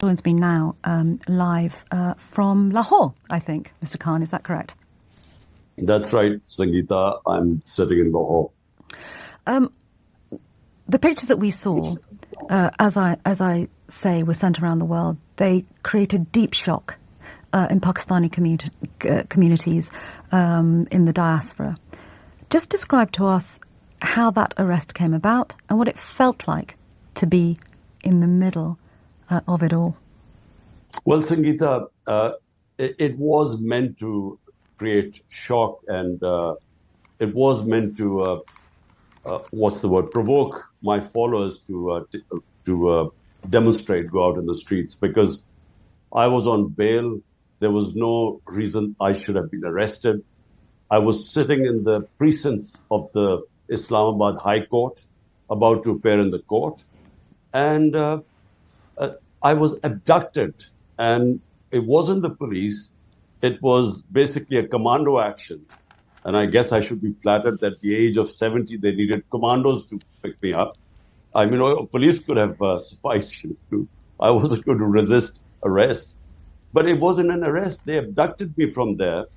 joins me now live from Lahore, I think, Mr. Khan. Is that correct? That's right, Sangita. I'm sitting in Lahore. The pictures that we saw, as I say, were sent around the world. They created deep shock in Pakistani communities in the diaspora. Just describe to us how that arrest came about and what it felt like to be in the middle of it all. Well, Sangita, it was meant to create shock, and it was meant to, provoke my followers to demonstrate, go out in the streets, because I was on bail. There was no reason I should have been arrested. I was sitting in the precincts of the Islamabad High Court, about to appear in the court, and I was abducted. And it wasn't the police. It was basically a commando action. And I guess I should be flattered that at the age of 70, they needed commandos to pick me up. I mean, police could have sufficed. I wasn't going to resist arrest. But it wasn't an arrest. They abducted me from there.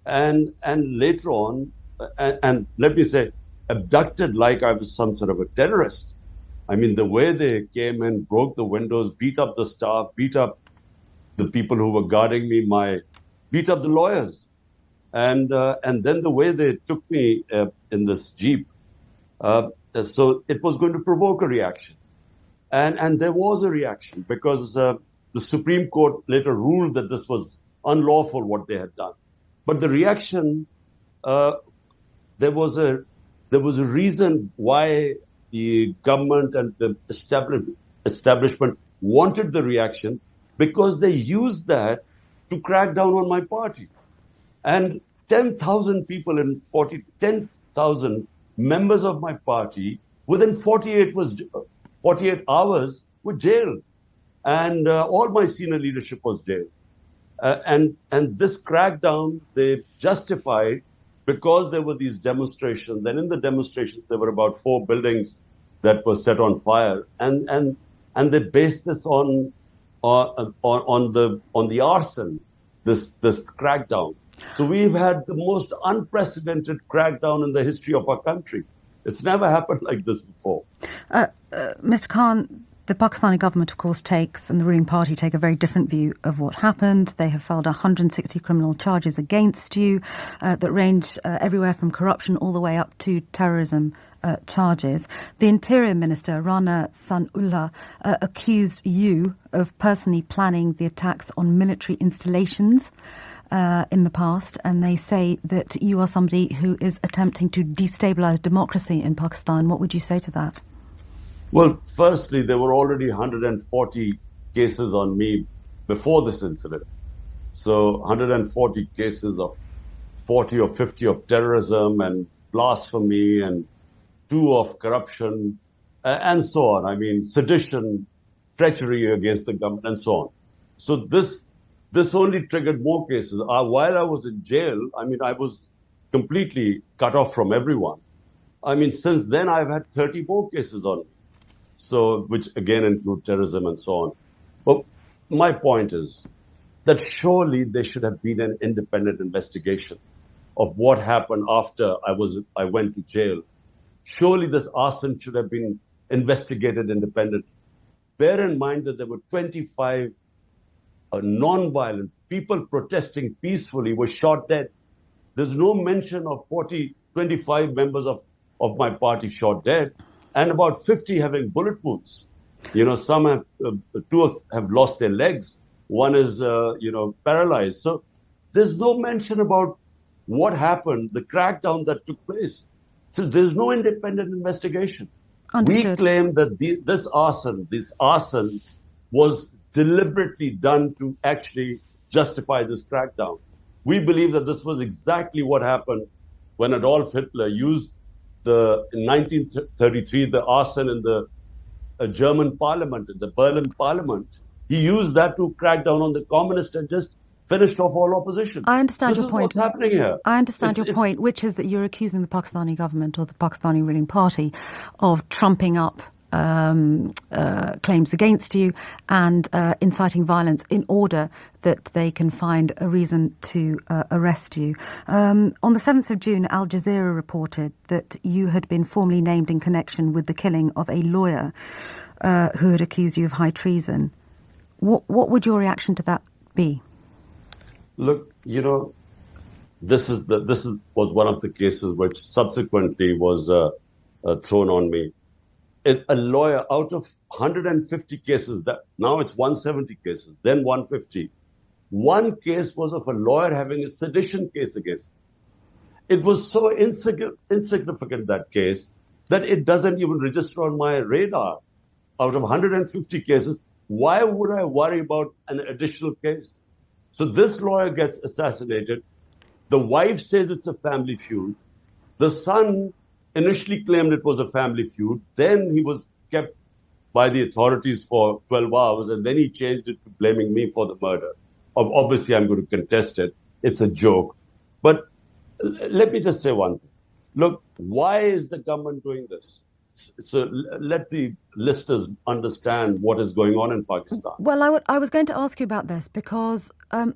And later on, and let me say, abducted like I was some sort of a terrorist. I mean, the way they came in, broke the windows, beat up the staff, beat up the people who were guarding me, beat up the lawyers. And then the way they took me in this Jeep. So it was going to provoke a reaction. And there was a reaction because the Supreme Court later ruled that this was unlawful, what they had done. But the reaction, there was a reason why the government and the establishment wanted the reaction, because they used that to crack down on my party. And 10,000 people in 10,000 members of my party within 48 hours were jailed. And all my senior leadership was jailed. And this crackdown, they justified because there were these demonstrations. And in the demonstrations, there were about 4 buildings that were set on fire. And they based this on the arson, this crackdown. So we've had the most unprecedented crackdown in the history of our country. It's never happened like this before. Mr. Khan, the Pakistani government, of course, and the ruling party take a very different view of what happened. They have filed 160 criminal charges against you that range everywhere from corruption all the way up to terrorism charges. The Interior Minister, Rana Sanullah, accused you of personally planning the attacks on military installations in the past, and they say that you are somebody who is attempting to destabilize democracy in Pakistan. What would you say to that? Well, firstly, there were already 140 cases on me before this incident. So 140 cases of 40 or 50 of terrorism and blasphemy and 2 of corruption and so on. I mean, sedition, treachery against the government and so on. So this only triggered more cases. While I was in jail, I mean, I was completely cut off from everyone. I mean, since then, I've had 30 more cases on me. So, which again include terrorism and so on. But my point is that surely there should have been an independent investigation of what happened after I went to jail. Surely this arson should have been investigated independently. Bear in mind that there were 25 non-violent people protesting peacefully were shot dead. There's no mention of 25 members of my party shot dead, and about 50 having bullet wounds. You know, some have, 2 have lost their legs. One is, paralyzed. So there's no mention about what happened, the crackdown that took place. So there's no independent investigation. Understood. We claim that this arson was deliberately done to actually justify this crackdown. We believe that this was exactly what happened when Adolf Hitler used in 1933, the arson in the German parliament, in the Berlin parliament. He used that to crack down on the communists and just finished off all opposition. I understand your point. This is what's happening here. I understand your point, which is that you're accusing the Pakistani government or the Pakistani ruling party of trumping up claims against you and inciting violence in order that they can find a reason to arrest you. On the 7th of June, Al Jazeera reported that you had been formally named in connection with the killing of a lawyer who had accused you of high treason. What would your reaction to that be? Look, this was one of the cases which subsequently was thrown on me. A lawyer out of 150 cases, that now it's 170 cases, then 150. One case was of a lawyer having a sedition case against me. It was so insignificant, that case, that it doesn't even register on my radar. Out of 150 cases, why would I worry about an additional case? So this lawyer gets assassinated. The wife says it's a family feud. The son initially claimed it was a family feud. Then he was kept by the authorities for 12 hours, and then he changed it to blaming me for the murder. Obviously, I'm going to contest it. It's a joke. But let me just say one thing. Look, why is the government doing this? So let the listeners understand what is going on in Pakistan. Well, I was going to ask you about this because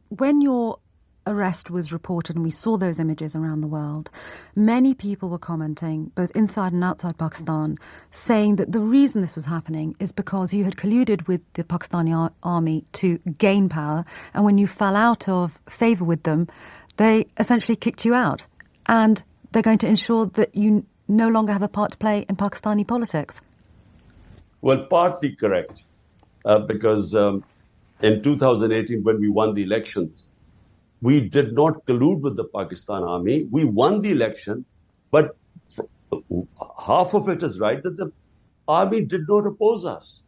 when your arrest was reported and we saw those images around the world, many people were commenting, both inside and outside Pakistan, saying that the reason this was happening is because you had colluded with the Pakistani army to gain power, and when you fell out of favour with them, they essentially kicked you out. And they're going to ensure that you no longer have a part to play in Pakistani politics. Well, partly correct, because in 2018, when we won the elections, we did not collude with the Pakistan army. We won the election, but half of it is right that the army did not oppose us.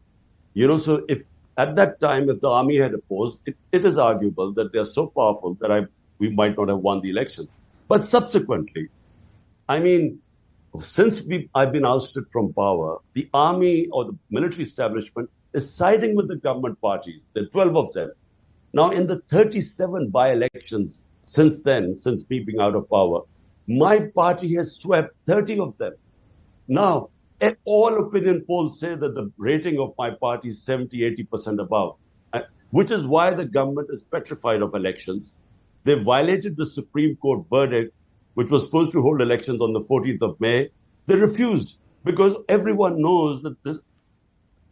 So if at that time, if the army had opposed, it is arguable that they are so powerful that we might not have won the elections. But subsequently, since I've been ousted from power, the army or the military establishment is siding with the government parties. There are 12 of them. Now, in the 37 by-elections since then, since me being out of power, my party has swept 30 of them. Now, all opinion polls say that the rating of my party is 70-80% above, which is why the government is petrified of elections. They violated the Supreme Court verdict, which was supposed to hold elections on the 14th of May. They refused because everyone knows that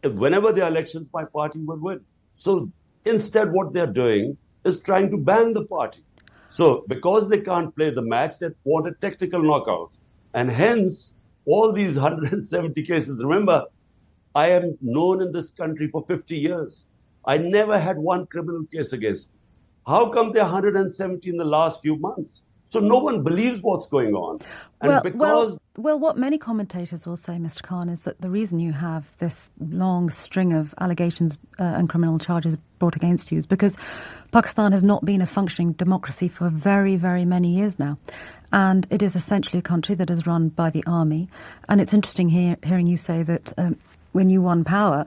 whenever there are elections, my party will win. So instead, what they're doing is trying to ban the party. So because they can't play the match, they want a technical knockout. And hence, all these 170 cases. Remember, I am known in this country for 50 years. I never had one criminal case against me. How come there are 170 in the last few months? So no one believes what's going on. And well, what many commentators will say, Mr. Khan, is that the reason you have this long string of allegations and criminal charges brought against you is because Pakistan has not been a functioning democracy for very, very many years now. And it is essentially a country that is run by the army. And it's interesting hearing you say that when you won power,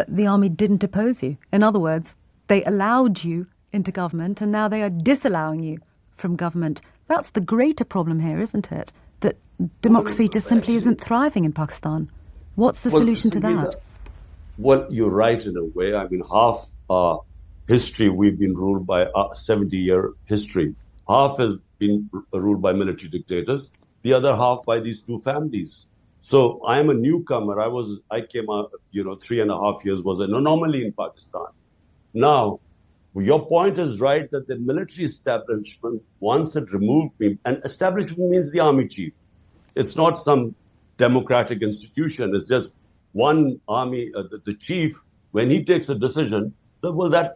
the army didn't oppose you. In other words, they allowed you into government, and now they are disallowing you from government. That's the greater problem here, isn't it? That democracy just simply isn't thriving in Pakistan. What's the solution to that? Well, you're right in a way. Half our history we've been ruled by a 70-year history. Half has been ruled by military dictators. The other half by these two families. So I am a newcomer. I came out, 3.5 years was an anomaly in Pakistan. Now, your point is right that the military establishment, once it removed me, and establishment means the army chief. It's not some democratic institution. It's just one army, the chief, when he takes a decision, the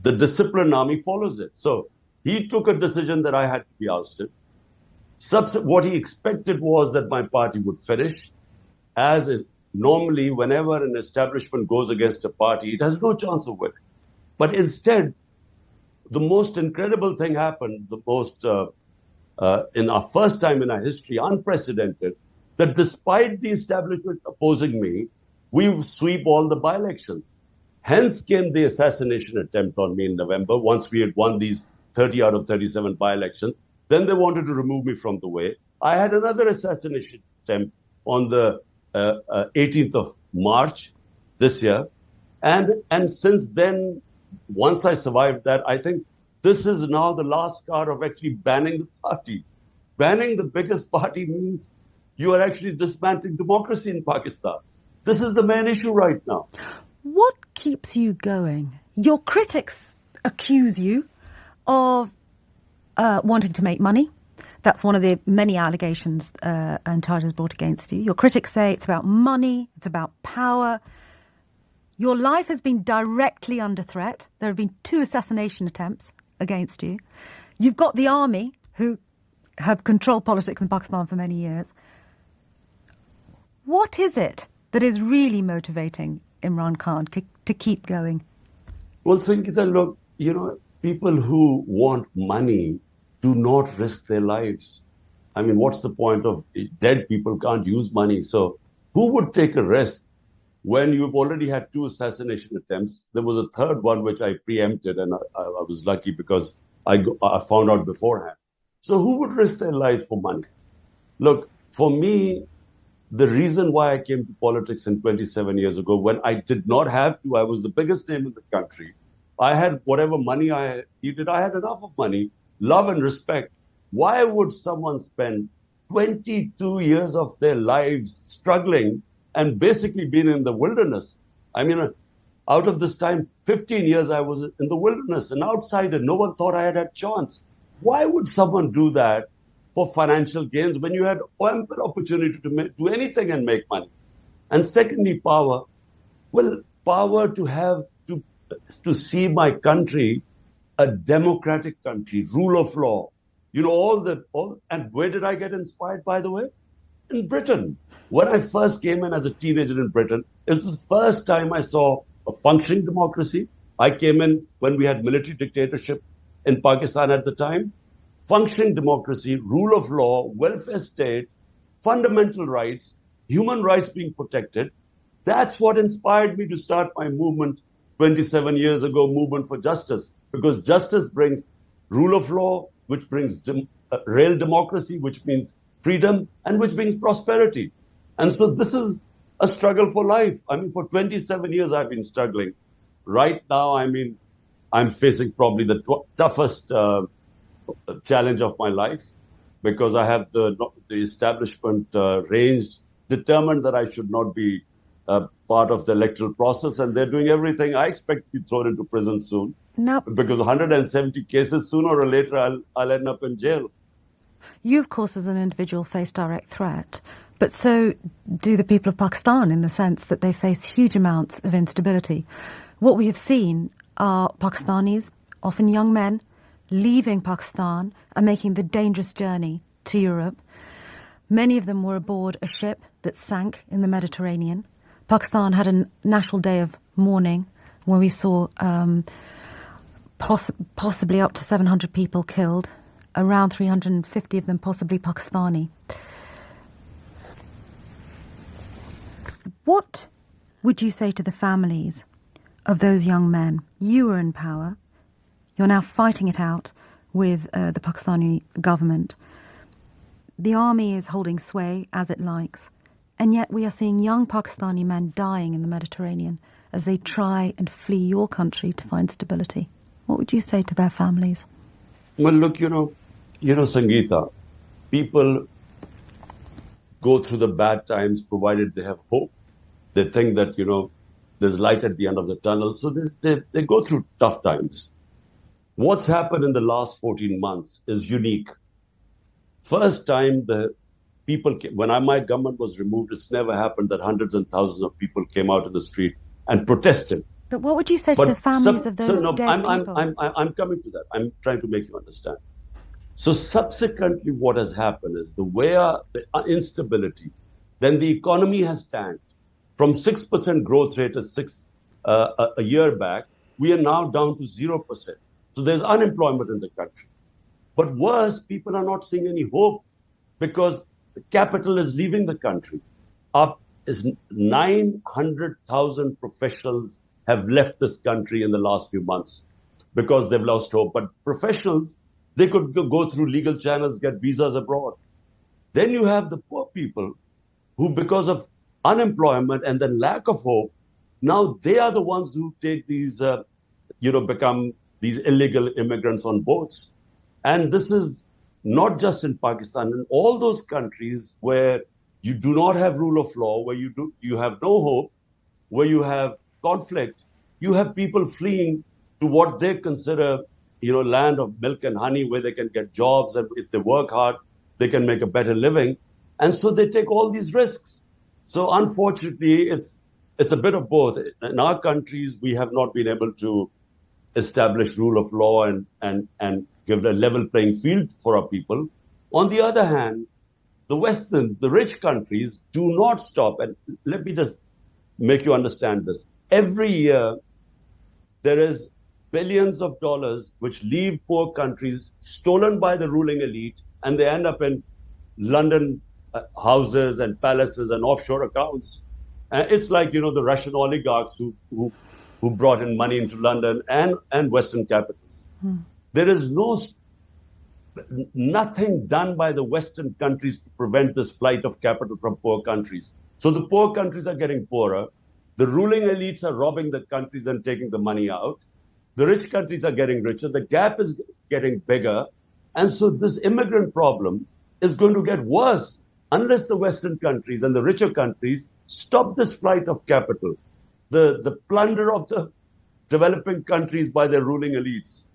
disciplined army follows it. So he took a decision that I had to be ousted. What he expected was that my party would finish. As is normally, whenever an establishment goes against a party, it has no chance of winning. But instead, the most incredible thing happened, in our first time in our history, unprecedented, that despite the establishment opposing me, we sweep all the by-elections. Hence came the assassination attempt on me in November, once we had won these 30 out of 37 by-elections. Then they wanted to remove me from the way. I had another assassination attempt on the 18th of March this year. And since then, once I survived that, I think this is now the last card of actually banning the party. Banning the biggest party means you are actually dismantling democracy in Pakistan. This is the main issue right now. What keeps you going? Your critics accuse you of wanting to make money. That's one of the many allegations and charges brought against you. Your critics say it's about money, it's about power. Your life has been directly under threat. There have been 2 assassination attempts against you. You've got the army, who have controlled politics in Pakistan for many years. What is it that is really motivating Imran Khan to keep going? Well, Sangita, look, people who want money do not risk their lives. I mean, what's the point of dead people can't use money? So who would take a risk when you've already had 2 assassination attempts? There was a third one which I preempted, and I was lucky because I found out beforehand. So who would risk their life for money? Look, for me, the reason why I came to politics in 27 years ago, when I did not have to, I was the biggest name in the country. I had whatever money I needed. I had enough of money, love and respect. Why would someone spend 22 years of their lives struggling and basically being in the wilderness? I mean, out of this time, 15 years I was in the wilderness, an outsider. No one thought I had a chance. Why would someone do that for financial gains when you had ample opportunity to do anything and make money? And secondly, power. Well, power to see my country a democratic country, rule of law. And where did I get inspired, by the way? In Britain. When I first came in as a teenager in Britain, it was the first time I saw a functioning democracy. I came in when we had military dictatorship in Pakistan at the time. Functioning democracy, rule of law, welfare state, fundamental rights, human rights being protected. That's what inspired me to start my movement 27 years ago, movement for justice, because justice brings rule of law, which brings real democracy, which means freedom, and which brings prosperity. And so this is a struggle for life. I mean, for 27 years, I've been struggling. Right now, I'm facing probably the toughest challenge of my life, because I have the establishment ranged, determined that I should not be part of the electoral process, and they're doing everything. I expect to be thrown into prison soon. Now, because 170 cases, sooner or later, I'll end up in jail. You, of course, as an individual, face direct threat, but so do the people of Pakistan, in the sense that they face huge amounts of instability. What we have seen are Pakistanis, often young men, leaving Pakistan and making the dangerous journey to Europe. Many of them were aboard a ship that sank in the Mediterranean. Pakistan had a national day of mourning where we saw possibly up to 700 people killed, around 350 of them possibly Pakistani. What would you say to the families of those young men? You were in power. You're now fighting it out with the Pakistani government. The army is holding sway as it likes. And yet we are seeing young Pakistani men dying in the Mediterranean as they try and flee your country to find stability. What would you say to their families? Well, look, Sangita, people go through the bad times provided they have hope. They think that, there's light at the end of the tunnel. So they go through tough times. What's happened in the last 14 months is unique. First time when my government was removed, it's never happened that hundreds and thousands of people came out in the street and protested. But what would you say to the families of those dead people? I'm coming to that. I'm trying to make you understand. So subsequently, what has happened is the instability, then the economy has tanked. From 6% growth rate a year back, we are now down to 0%. So there's unemployment in the country. But worse, people are not seeing any hope because the capital is leaving the country. Up is 900,000 professionals have left this country in the last few months because they've lost hope. But professionals, they could go through legal channels, get visas abroad. Then you have the poor people who, because of unemployment and then lack of hope, now they are the ones who take these, become these illegal immigrants on boats. And this is not just in Pakistan, in all those countries where you do not have rule of law, where you have no hope, where you have conflict, you have people fleeing to what they consider, land of milk and honey, where they can get jobs, and if they work hard, they can make a better living. And so they take all these risks. So unfortunately, it's a bit of both. In our countries, we have not been able to establish rule of law and give a level playing field for our people. On the other hand, the rich countries do not stop. And let me just make you understand this. Every year, there is billions of dollars which leave poor countries stolen by the ruling elite, and they end up in London houses and palaces and offshore accounts. It's like, the Russian oligarchs who brought in money into London and Western capitals. There is nothing done by the Western countries to prevent this flight of capital from poor countries. So the poor countries are getting poorer. The ruling elites are robbing the countries and taking the money out. The rich countries are getting richer. The gap is getting bigger. And so this immigrant problem is going to get worse unless the Western countries and the richer countries stop this flight of capital, the plunder of the developing countries by their ruling elites.